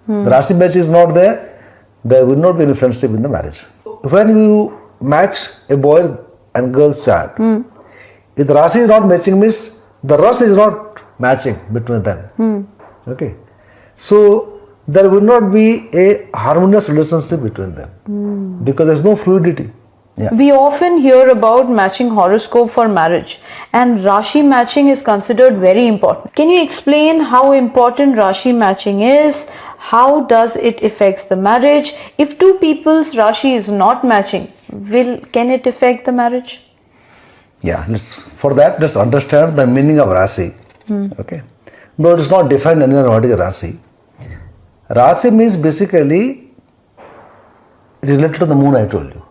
The Rashi match is not there will not be any friendship in the marriage. When you match a boy and girl's chart, if the Rashi is not matching means the Ras is not matching between them. Okay. So there will not be a harmonious relationship between them because there is no fluidity. Yeah. We often hear about matching horoscope for marriage, and Rashi matching is considered very important. Can you explain how important Rashi matching is? How does it affects the marriage? If two people's Rashi is not matching, can it affect the marriage? Yeah, for that let's understand the meaning of Rashi. Okay. Though it is not defined anywhere what is Rashi. Rashi means basically it is related to the moon, I told you.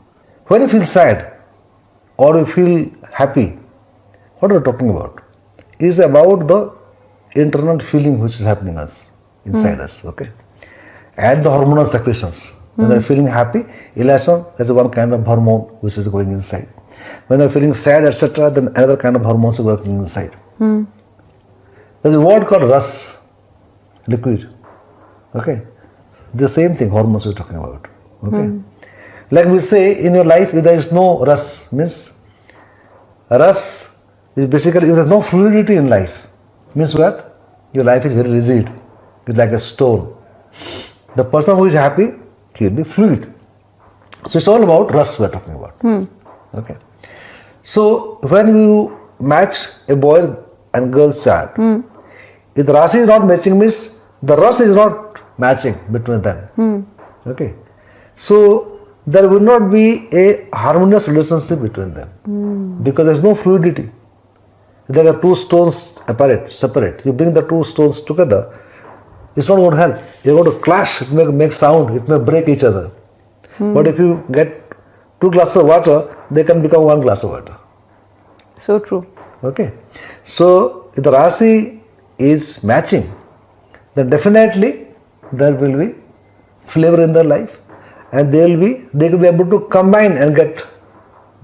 When you feel sad or you feel happy, what are we talking about? It is about the internal feeling which is happening inside us, okay? And the hormonal secretions. When they are feeling happy, elation, that is one kind of hormone which is going inside. When they are feeling sad, etc., then another kind of hormones is working inside. There is a word called ras, liquid, okay? The same thing, hormones we are talking about, okay? Like we say, in your life, if there is no ras, means ras is basically, if there is no fluidity in life, means what? Your life is very rigid, it's like a stone. The person who is happy, he will be fluid. So it's all about ras we are talking about. Okay. So when you match a boy and girl's chart, if the Rashi is not matching means the ras is not matching between them. Okay. So there will not be a harmonious relationship between them because there is no fluidity. There are two stones separate. You bring the two stones together, it's not going to help. You're going to clash, it may make sound, it may break each other. But if you get 2 glasses of water, they can become 1 glass of water. So true. Okay. So if the Rashi is matching, then definitely there will be flavor in their life. And they will be able to combine and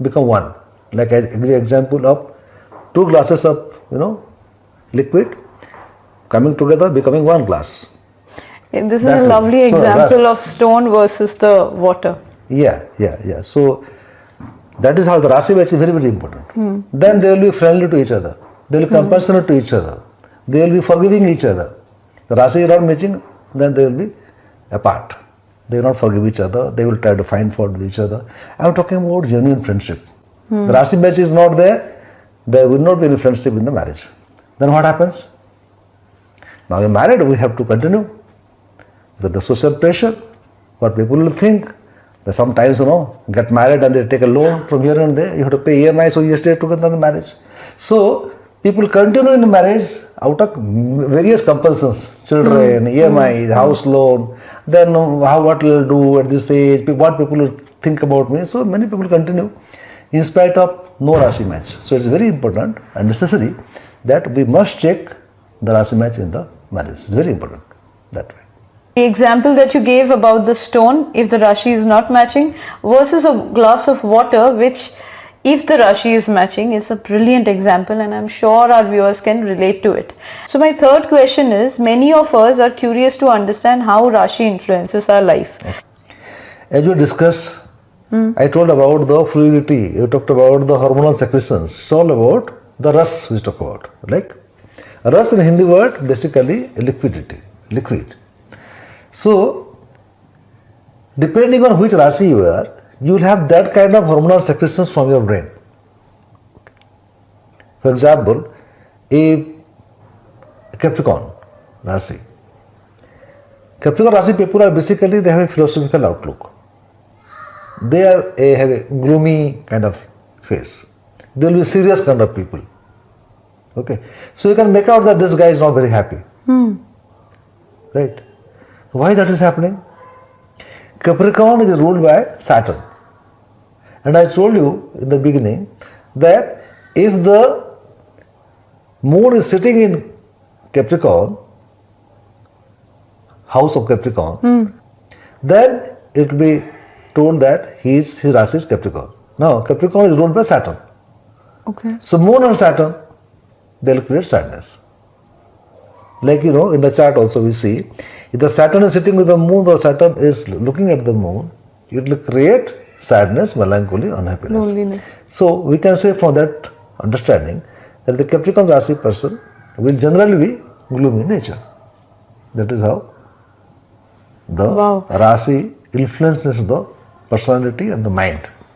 become one. Like I give you example of 2 glasses of liquid coming together, becoming 1 glass. And this is a lovely example of stone versus the water. Yeah. So that is how the Rashi match is very, very important. Then they will be friendly to each other. They will be compassionate to each other. They will be forgiving each other. The Rashi is not matching, then they will be apart. They will not forgive each other. They will try to find fault with each other. I am talking about genuine friendship. The Rashi match is not there. There will not be any friendship in the marriage. Then what happens? Now you are married, we have to continue with the social pressure. What people will think. They sometimes, get married and they take a loan from here and there. You have to pay EMI, so you stay together in the marriage. So people continue in the marriage out of various compulsions. Children, EMI, house loan. Then what will I do at this age, what people will think about me. So many people continue in spite of no Rashi match. So it's very important and necessary that we must check the Rashi match in the marriage. It's very important that way. The example that you gave about the stone, if the Rashi is not matching, versus a glass of water, which if the Rashi is matching, is a brilliant example, and I'm sure our viewers can relate to it. So my third question is, many of us are curious to understand how Rashi influences our life. As we discussed, I told about the fluidity, you talked about the hormonal secretions. It's all about the ras we talk about. Like ras in Hindi word, basically liquidity, liquid. So depending on which Rashi you are, you will have that kind of hormonal secretions from your brain. For example, a Capricorn Rashi. Capricorn Rashi people are basically, they have a philosophical outlook. They have a gloomy kind of face. They will be serious kind of people. Okay. So you can make out that this guy is not very happy. Right. Why that is happening? Capricorn is ruled by Saturn. And I told you in the beginning that if the moon is sitting in Capricorn, house of Capricorn, then it will be told that his Rashi is Capricorn. Now, Capricorn is ruled by Saturn. Okay. So, moon and Saturn, they will create sadness. Like, in the chart also we see, If the Saturn is sitting with the moon, the Saturn is looking at the moon, it will create sadness, melancholy, unhappiness. Loneliness. So we can say from that understanding that the Capricorn Rasi person will generally be gloomy in nature. That is how the Wow. Rasi influences the personality and the mind.